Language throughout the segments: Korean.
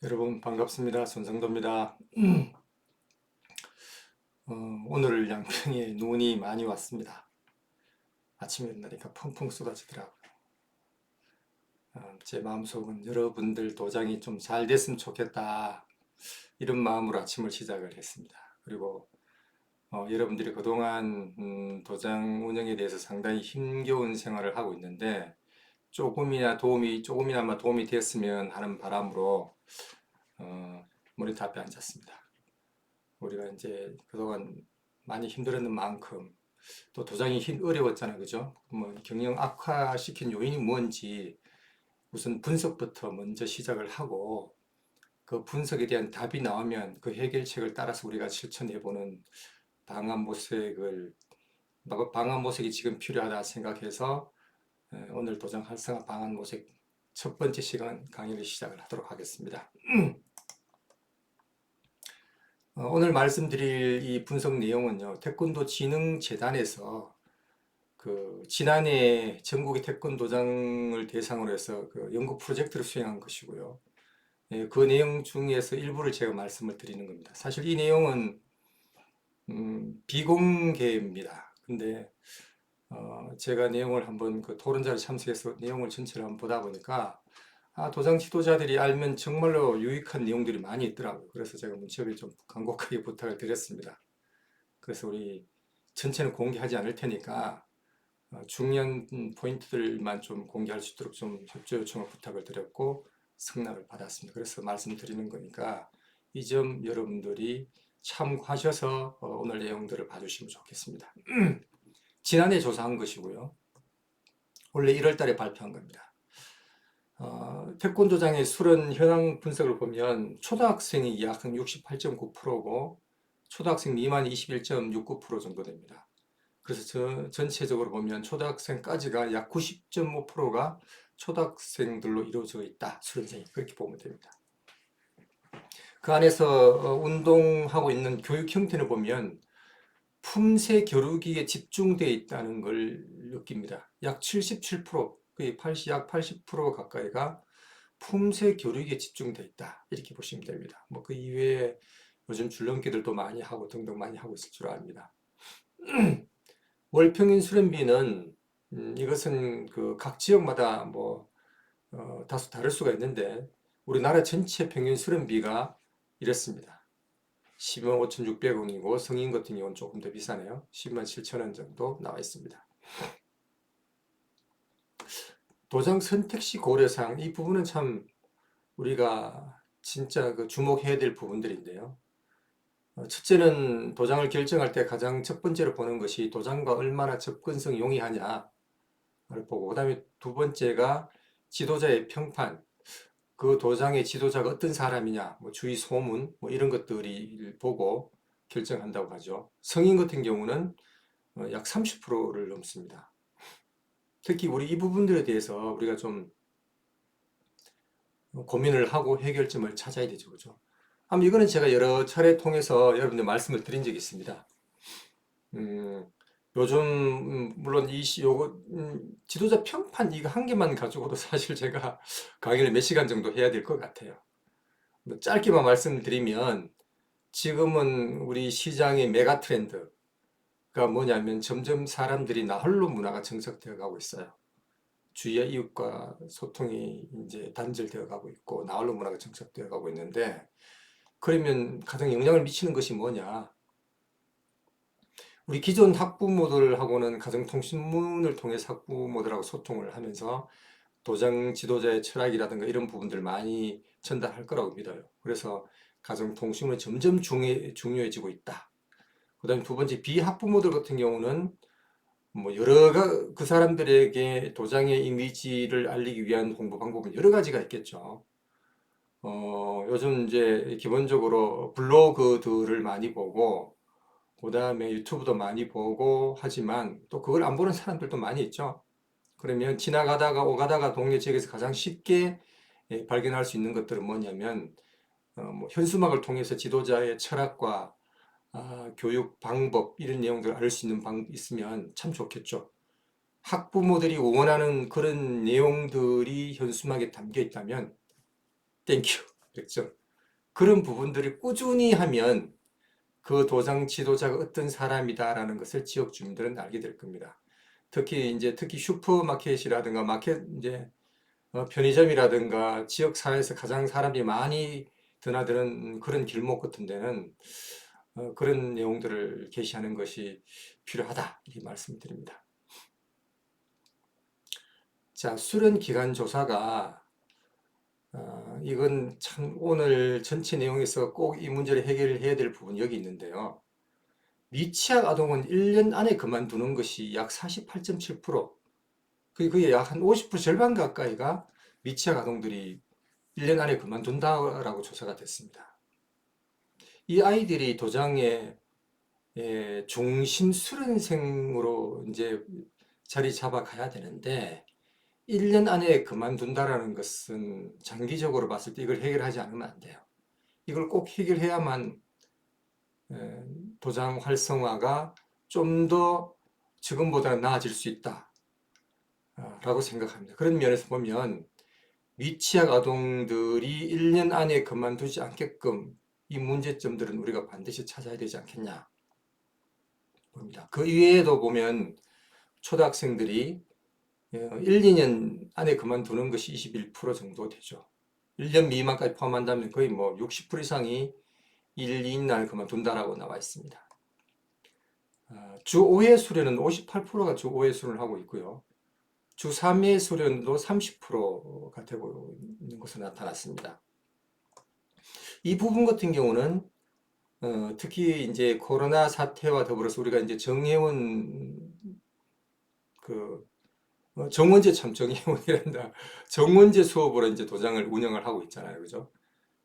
여러분 반갑습니다. 손성도입니다. 오늘 양평에 눈이 많이 왔습니다. 아침에 일어나니까 펑펑 쏟아지더라고요. 제 마음속은 여러분들 도장이 좀 잘 됐으면 좋겠다, 이런 마음으로 아침을 시작을 했습니다. 그리고 여러분들이 그동안 도장 운영에 대해서 상당히 힘겨운 생활을 하고 있는데 조금이나마 도움이 됐으면 하는 바람으로 모니터 앞에 앉았습니다. 우리가 이제 그동안 많이 힘들었는 만큼 또 도장이 어려웠잖아요. 그죠? 뭐 경영 악화시킨 요인이 뭔지 우선 분석부터 먼저 시작을 하고, 그 분석에 대한 답이 나오면 그 해결책을 따라서 우리가 실천해보는 방안 모색이 지금 필요하다 생각해서 오늘 도장 활성화 방안 모색 첫 번째 시간 강의를 시작을 하도록 하겠습니다. 오늘 말씀드릴 이 분석 내용은요, 태권도 진흥재단에서 지난해 전국의 태권도장을 대상으로 해서 연구 프로젝트를 수행한 것이고요. 그 내용 중에서 일부를 제가 말씀을 드리는 겁니다. 사실 이 내용은 비공개입니다. 근데 제가 내용을 한번 토론자를 참석해서 내용을 전체를 한번 보다 보니까 도장 지도자들이 알면 정말로 유익한 내용들이 많이 있더라고요. 그래서 제가 문체부에 좀 간곡하게 부탁을 드렸습니다. 그래서 우리 전체는 공개하지 않을 테니까 중요한 포인트들만 좀 공개할 수 있도록 좀 협조 요청을 부탁을 드렸고 승낙을 받았습니다. 그래서 말씀드리는 거니까 이 점 여러분들이 참고하셔서 오늘 내용들을 봐주시면 좋겠습니다. 지난해 조사한 것이고요. 원래 1월 달에 발표한 겁니다. 태권도장의 수련 현황 분석을 보면 초등학생이 약 68.9%고 초등학생 미만이 21.69% 정도 됩니다. 그래서 전체적으로 보면 초등학생까지가 약 90.5%가 초등학생들로 이루어져 있다. 수련생이 그렇게 보면 됩니다. 그 안에서 운동하고 있는 교육 형태를 보면 품새 교육에 집중되어 있다는 걸 느낍니다. 약 77%, 약 80% 가까이가 품새 교육에 집중되어 있다, 이렇게 보시면 됩니다. 뭐 그 이외에 요즘 줄넘기들도 많이 하고 등등 많이 하고 있을 줄 압니다. 월 평균 수련비는 이것은 각 지역마다 다소 다를 수가 있는데 우리나라 전체 평균 수련비가 이렇습니다. 12만 5,600원이고 성인 같은 경우는 조금 더 비싸네요. 10만 7천원 정도 나와 있습니다. 도장 선택 시 고려사항, 이 부분은 참 우리가 진짜 주목해야 될 부분들인데요. 첫째는 도장을 결정할 때 가장 첫 번째로 보는 것이 도장과 얼마나 접근성이 용이하냐를 보고, 그 다음에 두 번째가 지도자의 평판, 그 도장의 지도자가 어떤 사람이냐, 주위 소문, 이런 것들을 보고 결정한다고 하죠. 성인 같은 경우는 약 30%를 넘습니다. 특히 우리 이 부분들에 대해서 우리가 좀 고민을 하고 해결점을 찾아야 되죠. 그죠? 이거는 제가 여러 차례 통해서 여러분들 말씀을 드린 적이 있습니다. 요즘 물론 지도자 평판 이거 한 개만 가지고도 사실 제가 강의를 몇 시간 정도 해야 될 것 같아요. 짧게만 말씀드리면 지금은 우리 시장의 메가 트렌드가 뭐냐면 점점 사람들이 나홀로 문화가 정착되어 가고 있어요. 주위의 이웃과 소통이 이제 단절되어 가고 있고 나홀로 문화가 정착되어 가고 있는데, 그러면 가장 영향을 미치는 것이 뭐냐? 우리 기존 학부모들하고는 가정통신문을 통해서 학부모들하고 소통을 하면서 도장 지도자의 철학이라든가 이런 부분들 많이 전달할 거라고 믿어요. 그래서 가정통신문이 점점 중요해지고 있다. 그 다음에 두 번째, 비학부모들 같은 경우는 그 사람들에게 도장의 이미지를 알리기 위한 홍보 방법은 여러 가지가 있겠죠. 요즘 이제 기본적으로 블로그들을 많이 보고, 그 다음에 유튜브도 많이 보고 하지만 또 그걸 안 보는 사람들도 많이 있죠. 그러면 지나가다가 오가다가 동네 지역에서 가장 쉽게 발견할 수 있는 것들은 뭐냐면 현수막을 통해서 지도자의 철학과 교육 방법 이런 내용들을 알 수 있는 있으면 참 좋겠죠. 학부모들이 원하는 그런 내용들이 현수막에 담겨 있다면 땡큐. 자격증 그런 부분들이 꾸준히 하면 그 도장 지도자가 어떤 사람이다라는 것을 지역 주민들은 알게 될 겁니다. 특히 슈퍼마켓이라든가 이제 편의점이라든가 지역 사회에서 가장 사람들이 많이 드나드는 그런 길목 같은 데는 그런 내용들을 게시하는 것이 필요하다 이렇게 말씀드립니다. 자, 수련 기간 조사가 이건 참 오늘 전체 내용에서 꼭 이 문제를 해결해야 될 부분이 여기 있는데요. 미취학 아동은 1년 안에 그만두는 것이 약 48.7%, 그게 약 한 50% 절반 가까이가 미취학 아동들이 1년 안에 그만둔다라고 조사가 됐습니다. 이 아이들이 도장의 중심 수련생으로 이제 자리 잡아 가야 되는데 1년 안에 그만둔다라는 것은 장기적으로 봤을 때 이걸 해결하지 않으면 안 돼요. 이걸 꼭 해결해야만 도장 활성화가 좀 더 지금보다 나아질 수 있다 라고 생각합니다. 그런 면에서 보면 미취학 아동들이 1년 안에 그만두지 않게끔 이 문제점들은 우리가 반드시 찾아야 되지 않겠냐 봅니다. 그 이외에도 보면 초등학생들이 1, 2년 안에 그만두는 것이 21% 정도 되죠. 1년 미만까지 포함한다면 거의 뭐 60% 이상이 1, 2년 안에 그만둔다라고 나와 있습니다. 주 5회 수련은 58%가 주 5회 수련을 하고 있고요. 주 3회 수련도 30%가 되고 있는 것으로 나타났습니다. 이 부분 같은 경우는 특히 이제 코로나 사태와 더불어서 우리가 이제 정회원 정원제 참 정회원이란다. 정원제 수업으로 이제 도장을 운영을 하고 있잖아요. 그죠?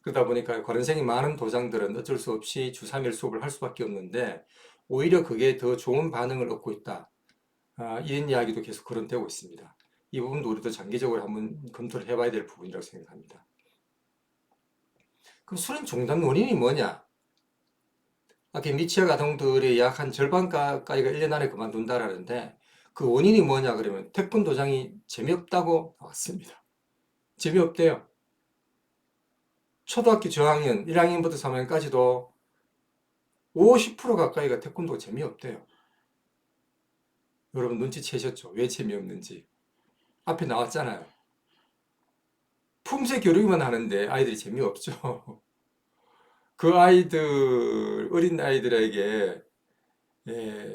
그러다 보니까 관원생이 많은 도장들은 어쩔 수 없이 주 3일 수업을 할 수밖에 없는데 오히려 그게 더 좋은 반응을 얻고 있다. 이런 이야기도 계속 거론되고 있습니다. 이 부분도 우리도 장기적으로 한번 검토를 해봐야 될 부분이라고 생각합니다. 그럼 수련 중단 원인이 뭐냐? 아까 미취학 아동들의 약 한 절반 가까이가 1년 안에 그만둔다라는데 그 원인이 뭐냐 그러면 태권도장이 재미없다고 나왔습니다. 재미없대요. 초등학교 저학년 1학년부터 3학년까지도 50% 가까이가 태권도가 재미없대요. 여러분 눈치채셨죠? 왜 재미없는지. 앞에 나왔잖아요. 품새 교육만 하는데 아이들이 재미없죠. 그 어린 아이들에게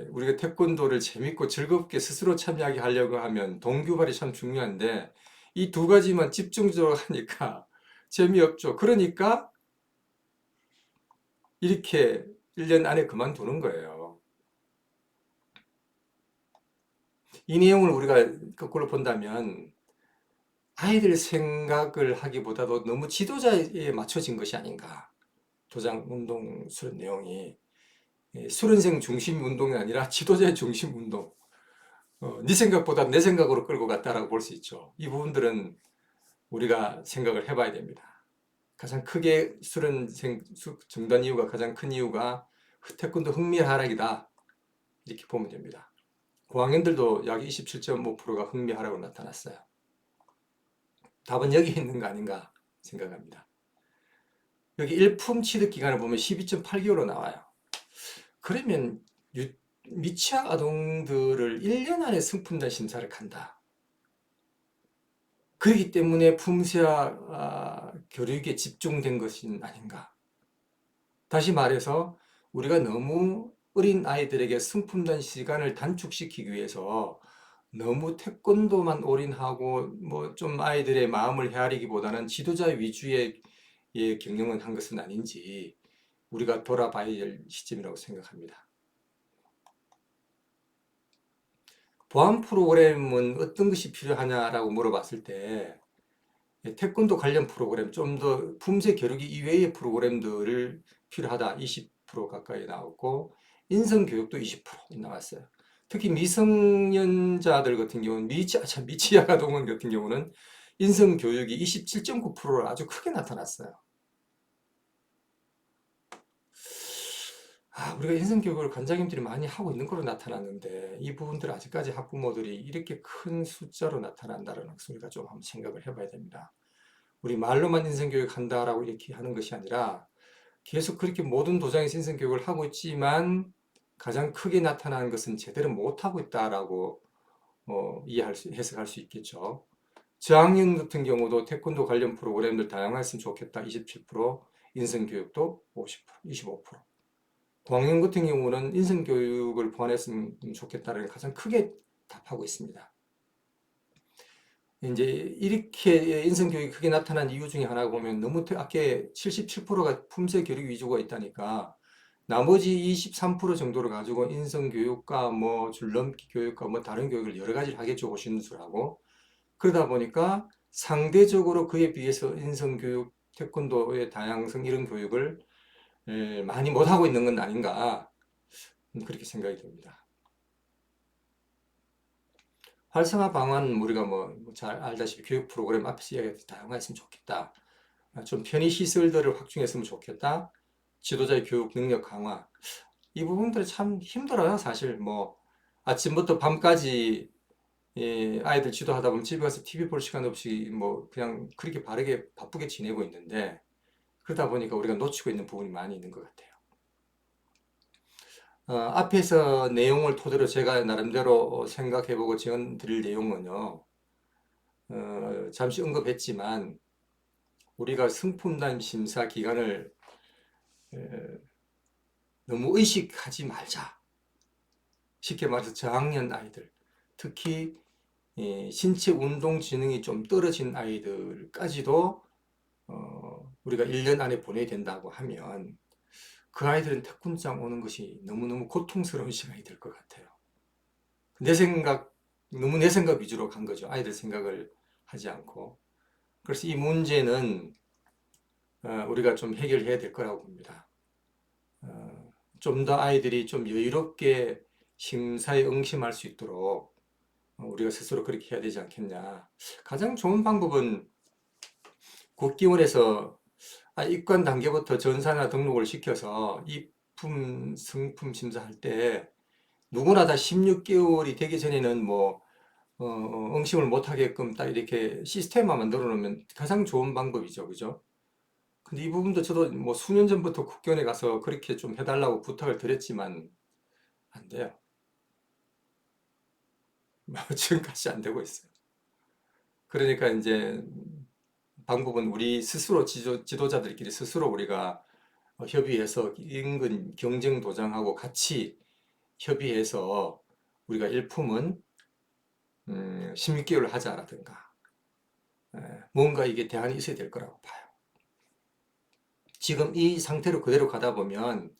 우리가 태권도를 재밌고 즐겁게 스스로 참여하게 하려고 하면 동기부여이 참 중요한데 이 두 가지만 집중적으로 하니까 재미없죠. 그러니까 이렇게 1년 안에 그만두는 거예요. 이 내용을 우리가 거꾸로 본다면 아이들 생각을 하기보다도 너무 지도자에 맞춰진 것이 아닌가. 도장 운동 수련 내용이 수련생 중심 운동이 아니라 지도자의 중심 운동. 네 생각보다 내 생각으로 끌고 갔다라고 볼 수 있죠. 이 부분들은 우리가 생각을 해봐야 됩니다. 가장 크게 수련생 중단 이유가 가장 큰 이유가 태권도 흥미 하락이다. 이렇게 보면 됩니다. 고학년들도 약 27.5%가 흥미 하락으로 나타났어요. 답은 여기 있는 거 아닌가 생각합니다. 여기 일품 취득 기간을 보면 12.8개월로 나와요. 그러면 미취학 아동들을 1년 안에 승품단 심사를 간다. 그렇기 때문에 품새와 교육에 집중된 것이 아닌가. 다시 말해서 우리가 너무 어린 아이들에게 승품단 시간을 단축시키기 위해서 너무 태권도만 올인하고 뭐 좀 아이들의 마음을 헤아리기보다는 지도자 위주의 경영을 한 것은 아닌지 우리가 돌아봐야 될 시점이라고 생각합니다. 보안 프로그램은 어떤 것이 필요하냐라고 물어봤을 때 태권도 관련 프로그램 좀 더 품새 교육이 이외의 프로그램들을 필요하다 20% 가까이 나왔고 인성교육도 20% 나왔어요. 특히 미성년자들 같은 경우는 미취학 아동원 같은 경우는 인성교육이 27.9%로 아주 크게 나타났어요. 우리가 인성교육을 관장님들이 많이 하고 있는 걸로 나타났는데 이 부분들 아직까지 학부모들이 이렇게 큰 숫자로 나타난다는 것을 우리가 좀 한번 생각을 해봐야 됩니다. 우리 말로만 인성교육 한다라고 이렇게 하는 것이 아니라 계속 그렇게 모든 도장에서 인성교육을 하고 있지만 가장 크게 나타나는 것은 제대로 못하고 있다라고 해석할 수 있겠죠. 저학년 같은 경우도 태권도 관련 프로그램들 다양했으면 좋겠다. 27%, 인성교육도 50%, 25%. 고학년 같은 경우는 인성교육을 보완했으면 좋겠다는 가장 크게 답하고 있습니다. 이제 이렇게 인성교육이 크게 나타난 이유 중에 하나가 보면 너무 아까 77%가 품새 교육 위주가 있다니까 나머지 23% 정도를 가지고 인성교육과 뭐 줄넘기 교육과 뭐 다른 교육을 여러 가지를 하겠죠. 호신술하고. 그러다 보니까 상대적으로 그에 비해서 인성교육, 태권도의 다양성 이런 교육을 많이 못하고 있는 건 아닌가 그렇게 생각이 듭니다. 활성화 방안 우리가 뭐 잘 알다시피 교육 프로그램 앞에서 이야기했듯이 다양화했으면 좋겠다. 좀 편의 시설들을 확충했으면 좋겠다. 지도자의 교육 능력 강화. 이 부분들이 참 힘들어요. 사실 뭐 아침부터 밤까지 아이들 지도하다 보면 집에 가서 TV 볼 시간 없이 뭐 그냥 그렇게 바쁘게 지내고 있는데 그러다 보니까 우리가 놓치고 있는 부분이 많이 있는 것 같아요. 앞에서 내용을 토대로 제가 나름대로 생각해보고 제안 드릴 내용은요. 잠시 언급했지만 우리가 승품단 심사 기간을 너무 의식하지 말자. 쉽게 말해서 저학년 아이들, 특히 신체 운동 지능이 좀 떨어진 아이들까지도 우리가 1년 안에 보내야 된다고 하면 그 아이들은 태권도장 오는 것이 너무너무 고통스러운 시간이 될 것 같아요. 너무 내 생각 위주로 간 거죠. 아이들 생각을 하지 않고. 그래서 이 문제는 우리가 좀 해결해야 될 거라고 봅니다. 좀 더 아이들이 좀 여유롭게 심사에 응심할 수 있도록 우리가 스스로 그렇게 해야 되지 않겠냐. 가장 좋은 방법은 국기원에서 입관 단계부터 전사나 등록을 시켜서 입품, 승품 심사할 때 누구나 다 16개월이 되기 전에는 뭐 응심을 못하게끔 딱 이렇게 시스템만 만들어 놓으면 가장 좋은 방법이죠. 그죠? 근데 이 부분도 저도 뭐 수년 전부터 국견에 가서 그렇게 좀 해달라고 부탁을 드렸지만 안 돼요. 지금까지 안 되고 있어요. 그러니까 이제 방법은 우리 스스로 지도자들끼리 스스로 우리가 협의해서 인근 경쟁 도장하고 같이 협의해서 우리가 일품은 16개월 하자라든가 뭔가 이게 대안이 있어야 될 거라고 봐요. 지금 이 상태로 그대로 가다 보면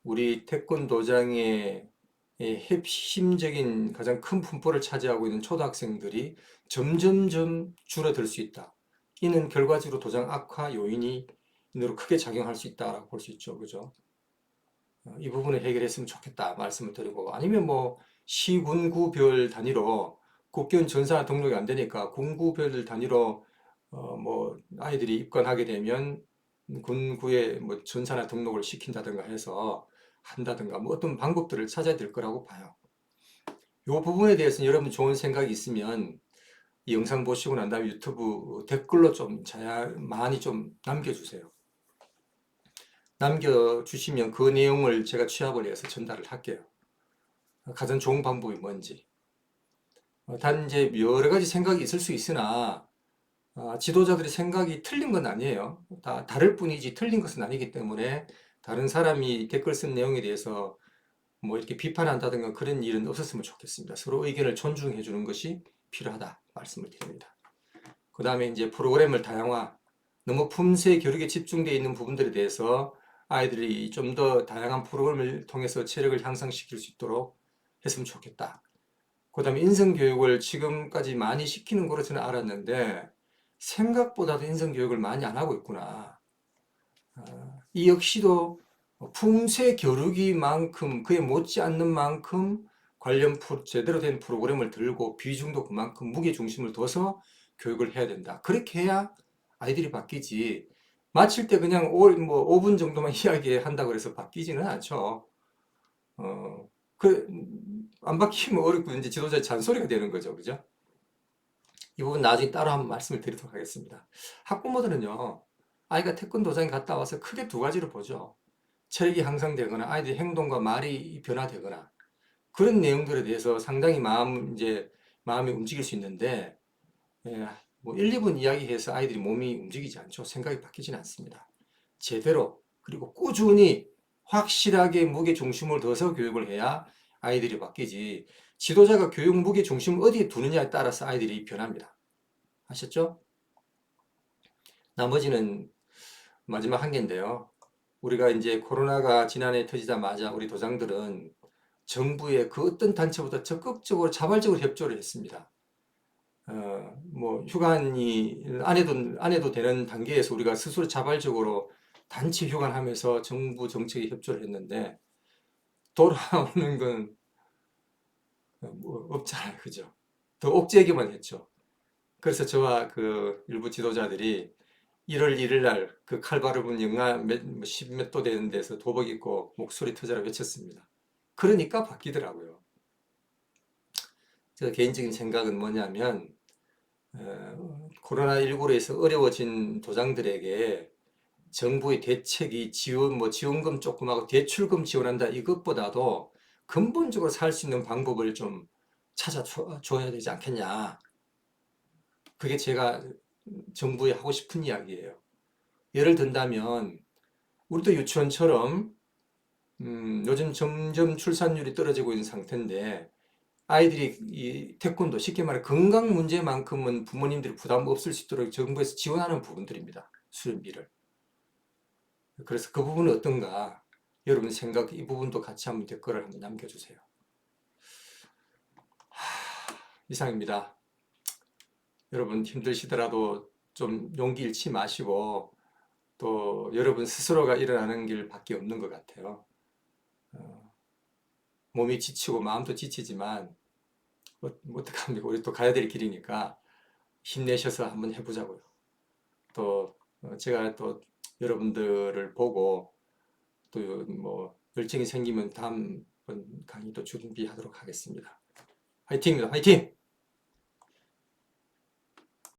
우리 태권도장의 핵심적인 가장 큰 분포를 차지하고 있는 초등학생들이 점점점 줄어들 수 있다. 이는 결과적으로 도장 악화 요인으로 크게 작용할 수 있다라고 볼 수 있죠. 그죠? 이 부분을 해결했으면 좋겠다 말씀을 드리고 아니면 뭐 시군구별 단위로 국교원 전사 등록이 안 되니까 군구별 단위로 뭐 아이들이 입관하게 되면 군구에 뭐 전사나 등록을 시킨다든가 해서 한다든가 뭐 어떤 방법들을 찾아야 될 거라고 봐요. 이 부분에 대해서는 여러분 좋은 생각이 있으면 이 영상 보시고 난 다음에 유튜브 댓글로 좀 많이 좀 남겨주세요. 남겨주시면 그 내용을 제가 취합을 해서 전달을 할게요. 가장 좋은 방법이 뭔지. 단 이제 여러 가지 생각이 있을 수 있으나 지도자들의 생각이 틀린 건 아니에요. 다 다를 뿐이지 틀린 것은 아니기 때문에 다른 사람이 댓글 쓴 내용에 대해서 뭐 이렇게 비판한다든가 그런 일은 없었으면 좋겠습니다. 서로 의견을 존중해 주는 것이 필요하다 말씀을 드립니다. 그 다음에 이제 프로그램을 다양화, 너무 품새 교육에 집중되어 있는 부분들에 대해서 아이들이 좀 더 다양한 프로그램을 통해서 체력을 향상시킬 수 있도록 했으면 좋겠다. 그 다음에 인성교육을 지금까지 많이 시키는 거로 저는 알았는데 생각보다도 인성교육을 많이 안 하고 있구나. 이 역시도 품새 교육이만큼 그에 못지않는 만큼 관련 제대로 된 프로그램을 들고 비중도 그만큼 무게중심을 둬서 교육을 해야 된다. 그렇게 해야 아이들이 바뀌지. 마칠 때 그냥 뭐 5분 정도만 이야기한다고 해서 바뀌지는 않죠. 안 바뀌면 어렵고 이제 지도자의 잔소리가 되는 거죠. 그죠? 이 부분 나중에 따로 한번 말씀을 드리도록 하겠습니다. 학부모들은요, 아이가 태권도장에 갔다 와서 크게 두 가지로 보죠. 체력이 향상되거나 아이들의 행동과 말이 변화되거나 그런 내용들에 대해서 상당히 마음이 움직일 수 있는데, 예, 뭐 1, 2분 이야기해서 아이들이 몸이 움직이지 않죠. 생각이 바뀌지는 않습니다. 제대로 그리고 꾸준히 확실하게 무게 중심을 둬서 교육을 해야 아이들이 바뀌지. 지도자가 교육 무게 중심을 어디에 두느냐에 따라서 아이들이 변합니다. 아셨죠? 나머지는 마지막 한 개인데요. 우리가 이제 코로나가 지난해 터지자마자 우리 도장들은 정부의 그 어떤 단체보다 적극적으로 자발적으로 협조를 했습니다. 뭐 휴관이 안 해도 되는 단계에서 우리가 스스로 자발적으로 단체 휴관하면서 정부 정책에 협조를 했는데 돌아오는 건 뭐 없잖아요, 그죠? 더 억제하기만 했죠. 그래서 저와 그 일부 지도자들이 1월 1일 날 그 칼바르문 영하 십몇 도 되는 데서 도복 입고 목소리 터져라 외쳤습니다. 그러니까 바뀌더라고요. 제 개인적인 생각은 뭐냐면 코로나19로 해서 어려워진 도장들에게 정부의 대책이 지원금 조금 하고 대출금 지원한다 이것보다도 근본적으로 살 수 있는 방법을 좀 찾아줘야 되지 않겠냐. 그게 제가 정부에 하고 싶은 이야기예요. 예를 든다면 우리도 유치원처럼 요즘 점점 출산율이 떨어지고 있는 상태인데 아이들이 이 태권도 쉽게 말해 건강 문제만큼은 부모님들이 부담 없을 수 있도록 정부에서 지원하는 부분들입니다. 수련비를. 그래서 그 부분은 어떤가? 여러분 생각 이 부분도 같이 한번 댓글을 한번 남겨주세요. 이상입니다. 여러분 힘드시더라도 좀 용기 잃지 마시고 또 여러분 스스로가 일어나는 길밖에 없는 것 같아요. 몸이 지치고 마음도 지치지만 어떡합니까? 우리 또 가야 될 길이니까 힘내셔서 한번 해보자고요. 또 제가 또 여러분들을 보고 또 뭐 열정이 생기면 다음 강의도 준비하도록 하겠습니다. 화이팅입니다. 화이팅!